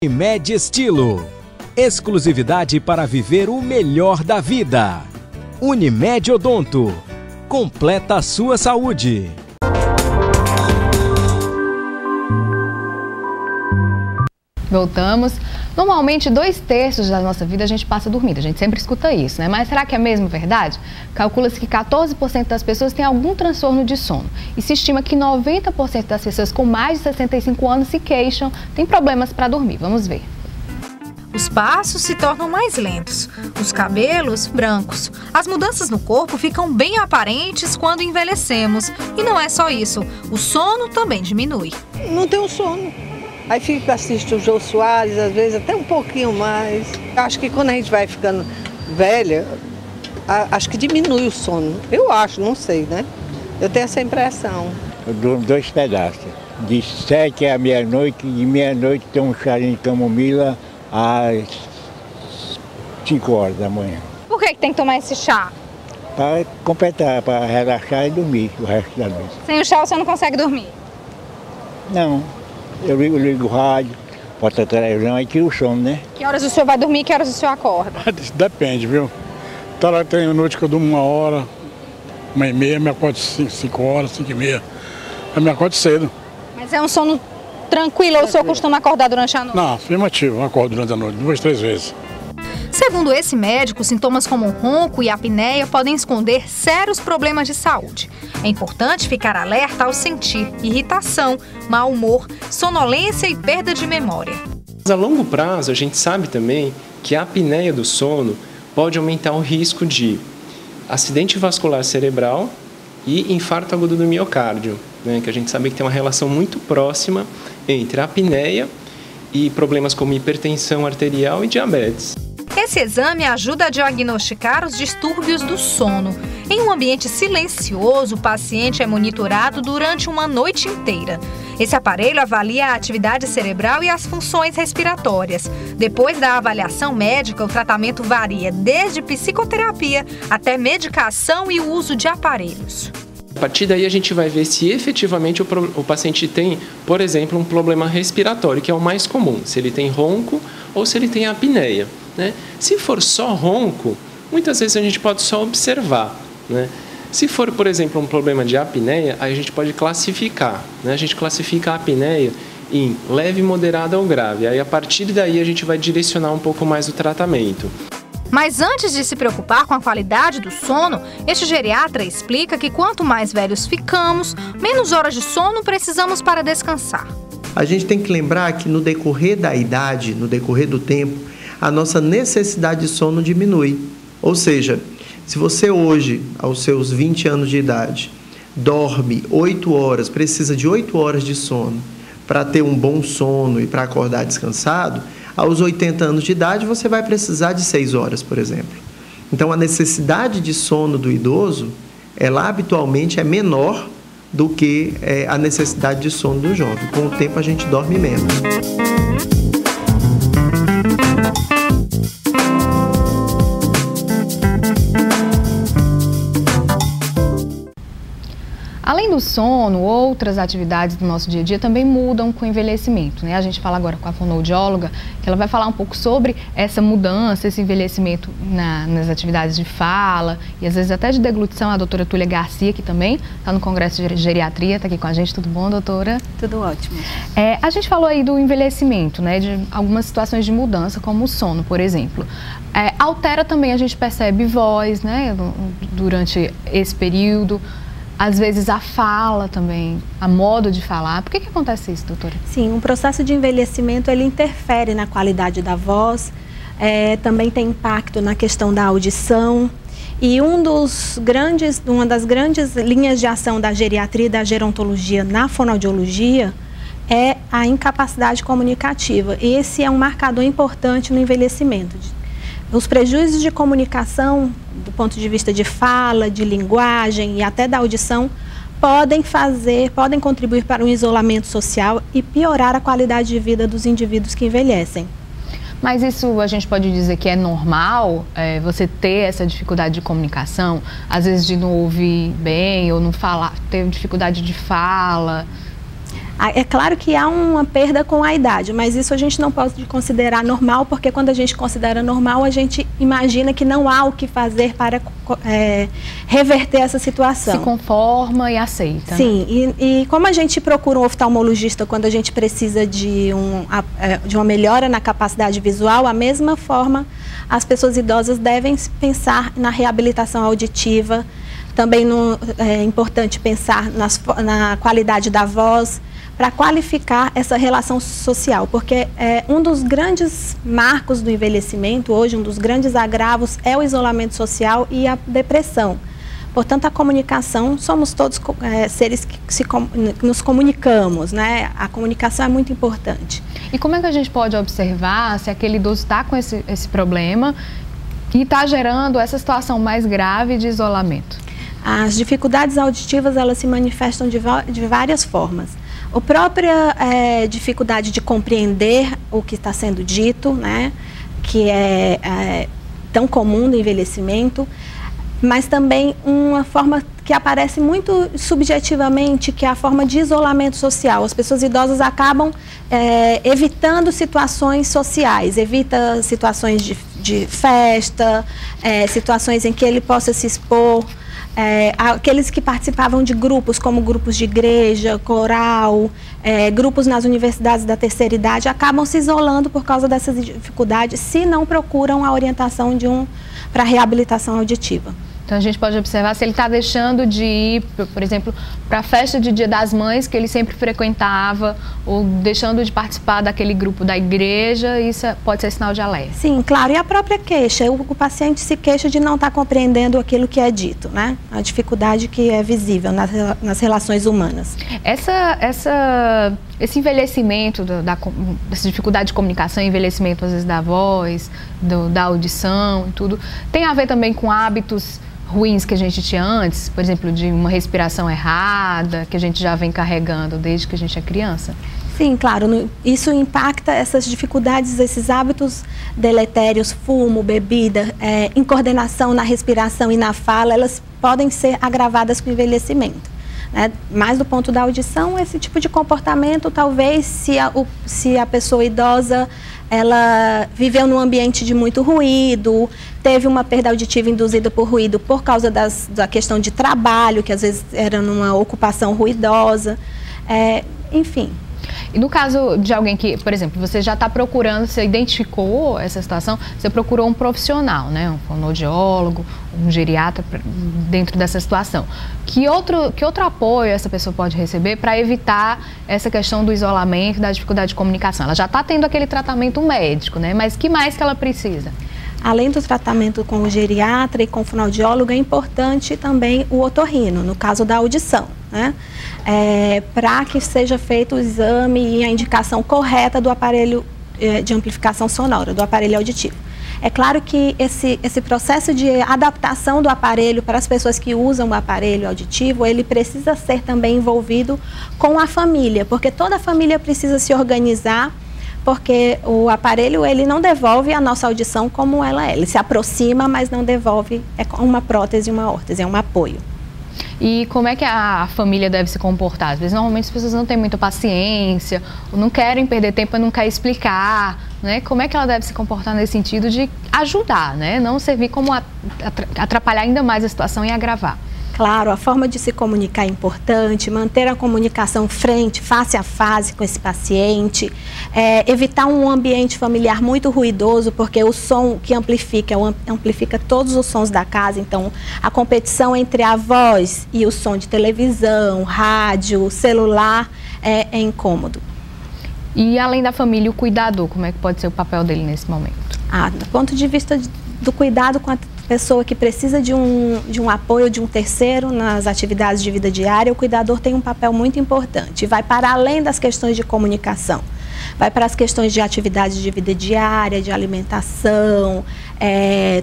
Unimed Estilo. Exclusividade para viver o melhor da vida. Unimed Odonto. Completa a sua saúde. Voltamos. Normalmente, 2/3 da nossa vida a gente passa dormindo. A gente sempre escuta isso, né? Mas será que é mesmo verdade? Calcula-se que 14% das pessoas têm algum transtorno de sono. E se estima que 90% das pessoas com mais de 65 anos se queixam, têm problemas para dormir. Vamos ver. Os passos se tornam mais lentos, os cabelos brancos. As mudanças no corpo ficam bem aparentes quando envelhecemos. E não é só isso, o sono também diminui. Não tenho sono. Aí fico assistindo o Jô Soares, às vezes até um pouquinho mais. Acho que quando a gente vai ficando velha, acho que diminui o sono. Eu acho, não sei, né? Eu tenho essa impressão. Eu durmo 2 pedaços. De 7 à meia-noite, de meia-noite tem um chazinho de camomila às 5 horas da manhã. Por que tem que tomar esse chá? Para completar, para relaxar e dormir o resto da noite. Sem o chá você não consegue dormir? Não. Eu ligo o rádio, boto a televisão e tiro o sono, né? Que horas o senhor vai dormir e que horas o senhor acorda? Depende, viu? Então, tem noite que eu durmo 1 hora, 1h30, me acordo 5 horas, 5h30. Eu me acordo cedo. Mas é um sono tranquilo ou o senhor costuma acordar durante a noite? Não, afirmativo, eu acordo durante a noite, 2, 3 vezes. Segundo esse médico, sintomas como o ronco e a apneia podem esconder sérios problemas de saúde. É importante ficar alerta ao sentir irritação, mau humor, sonolência e perda de memória. A longo prazo, a gente sabe também que a apneia do sono pode aumentar o risco de acidente vascular cerebral e infarto agudo do miocárdio, né? Que a gente sabe que tem uma relação muito próxima entre a apneia e problemas como hipertensão arterial e diabetes. Esse exame ajuda a diagnosticar os distúrbios do sono. Em um ambiente silencioso, o paciente é monitorado durante uma noite inteira. Esse aparelho avalia a atividade cerebral e as funções respiratórias. Depois da avaliação médica, o tratamento varia desde psicoterapia até medicação e o uso de aparelhos. A partir daí a gente vai ver se efetivamente o paciente tem, por exemplo, um problema respiratório, que é o mais comum, se ele tem ronco ou se ele tem apneia, né? Se for só ronco, muitas vezes a gente pode só observar, né? Se for, por exemplo, um problema de apneia, aí a gente pode classificar, né? A gente classifica a apneia em leve, moderada ou grave. Aí a partir daí a gente vai direcionar um pouco mais o tratamento. Mas antes de se preocupar com a qualidade do sono, este geriatra explica que quanto mais velhos ficamos, menos horas de sono precisamos para descansar. A gente tem que lembrar que no decorrer da idade, no decorrer do tempo, a nossa necessidade de sono diminui. Ou seja, se você hoje, aos seus 20 anos de idade, dorme 8 horas, precisa de 8 horas de sono para ter um bom sono e para acordar descansado, aos 80 anos de idade você vai precisar de 6 horas, por exemplo. Então a necessidade de sono do idoso, ela habitualmente é menor do que a necessidade de sono do jovem. Com o tempo a gente dorme menos. Além do sono, outras atividades do nosso dia a dia também mudam com o envelhecimento, né? A gente fala agora com a fonoaudióloga, que ela vai falar um pouco sobre essa mudança, esse envelhecimento nas atividades de fala e às vezes até de deglutição. A doutora Túlia Garcia, que também está no Congresso de Geriatria, está aqui com a gente. Tudo bom, doutora? Tudo ótimo. A gente falou aí do envelhecimento, né? De algumas situações de mudança, como o sono, por exemplo. Altera também, a gente percebe voz, né? Durante esse período. Às vezes a fala também, a modo de falar. Por que acontece isso, doutora? Sim, um processo de envelhecimento, ele interfere na qualidade da voz, também tem impacto na questão da audição. E uma das grandes linhas de ação da geriatria e da gerontologia na fonoaudiologia é a incapacidade comunicativa. Esse é um marcador importante no envelhecimento. Os prejuízos de comunicação, do ponto de vista de fala, de linguagem e até da audição, podem contribuir para um isolamento social e piorar a qualidade de vida dos indivíduos que envelhecem. Mas isso a gente pode dizer que é normal, você ter essa dificuldade de comunicação, às vezes de não ouvir bem ou não falar, ter dificuldade de fala? É claro que há uma perda com a idade, mas isso a gente não pode considerar normal, porque quando a gente considera normal, a gente imagina que não há o que fazer para reverter essa situação. Se conforma e aceita. Sim, e como a gente procura um oftalmologista quando a gente precisa de uma melhora na capacidade visual, a mesma forma as pessoas idosas devem pensar na reabilitação auditiva. Também é importante pensar na qualidade da voz, para qualificar essa relação social, porque um dos grandes marcos do envelhecimento hoje, um dos grandes agravos é o isolamento social e a depressão. Portanto, a comunicação, somos todos seres que nos comunicamos, né? A comunicação é muito importante. E como é que a gente pode observar se aquele idoso está com esse problema e está gerando essa situação mais grave de isolamento? As dificuldades auditivas, elas se manifestam de várias formas. A própria dificuldade de compreender o que está sendo dito, né, que é tão comum no envelhecimento, mas também uma forma que aparece muito subjetivamente, que é a forma de isolamento social. As pessoas idosas acabam evitando situações sociais, evita situações de festa, situações em que ele possa se expor. Aqueles que participavam de grupos, como grupos de igreja, coral, grupos nas universidades da terceira idade, acabam se isolando por causa dessas dificuldades, se não procuram a orientação para reabilitação auditiva. Então a gente pode observar se ele está deixando de ir, por exemplo, para a festa de Dia das Mães que ele sempre frequentava, ou deixando de participar daquele grupo da igreja, isso pode ser sinal de alerta. Sim, claro. E a própria queixa, o paciente se queixa de não estar compreendendo aquilo que é dito, né? A dificuldade que é visível nas relações humanas. Esse envelhecimento, essa dificuldade de comunicação, envelhecimento às vezes da voz, da audição e tudo, tem a ver também com hábitos ruins que a gente tinha antes, por exemplo, de uma respiração errada, que a gente já vem carregando desde que a gente é criança? Sim, claro. Isso impacta essas dificuldades, esses hábitos deletérios, fumo, bebida, incoordenação na respiração e na fala, elas podem ser agravadas com o envelhecimento. Mais do ponto da audição, esse tipo de comportamento, talvez, se a pessoa idosa ela viveu num ambiente de muito ruído, teve uma perda auditiva induzida por ruído por causa da questão de trabalho, que às vezes era numa ocupação ruidosa, enfim. E no caso de alguém que, por exemplo, você já está procurando, você identificou essa situação, você procurou um profissional, né, um fonoaudiólogo, um geriatra dentro dessa situação. Que outro apoio essa pessoa pode receber para evitar essa questão do isolamento, da dificuldade de comunicação? Ela já está tendo aquele tratamento médico, né, mas que mais que ela precisa? Além do tratamento com o geriatra e com o fonoaudiólogo, é importante também o otorrino, no caso da audição, né? Para que seja feito o exame e a indicação correta do aparelho de amplificação sonora, do aparelho auditivo. É claro que esse processo de adaptação do aparelho para as pessoas que usam o aparelho auditivo, ele precisa ser também envolvido com a família, porque toda a família precisa se organizar, porque o aparelho ele não devolve a nossa audição como ela é. Ele se aproxima, mas não devolve, uma prótese e uma órtese, é um apoio. E como é que a família deve se comportar? Às vezes, normalmente, as pessoas não têm muita paciência, ou não querem perder tempo, não querem explicar, né? Como é que ela deve se comportar nesse sentido de ajudar, né? Não servir como atrapalhar ainda mais a situação e agravar. Claro, a forma de se comunicar é importante, manter a comunicação face a face com esse paciente, evitar um ambiente familiar muito ruidoso, porque o som que amplifica todos os sons da casa, então a competição entre a voz e o som de televisão, rádio, celular é incômodo. E além da família, o cuidador, como é que pode ser o papel dele nesse momento? Do ponto de vista do cuidado com a pessoa que precisa de um apoio de um terceiro nas atividades de vida diária, o cuidador tem um papel muito importante. Vai para além das questões de comunicação, vai para as questões de atividades de vida diária, de alimentação,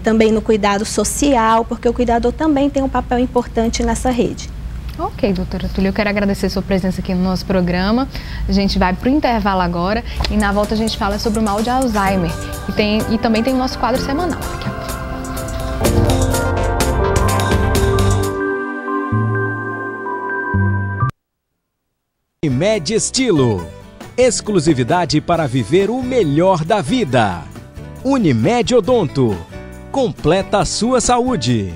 também no cuidado social, porque o cuidador também tem um papel importante nessa rede. Ok, doutora Túlia, eu quero agradecer a sua presença aqui no nosso programa. A gente vai para o intervalo agora e na volta a gente fala sobre o mal de Alzheimer. E também tem o nosso quadro semanal. Daqui a pouco. Unimed Estilo. Exclusividade para viver o melhor da vida. Unimed Odonto. Completa a sua saúde.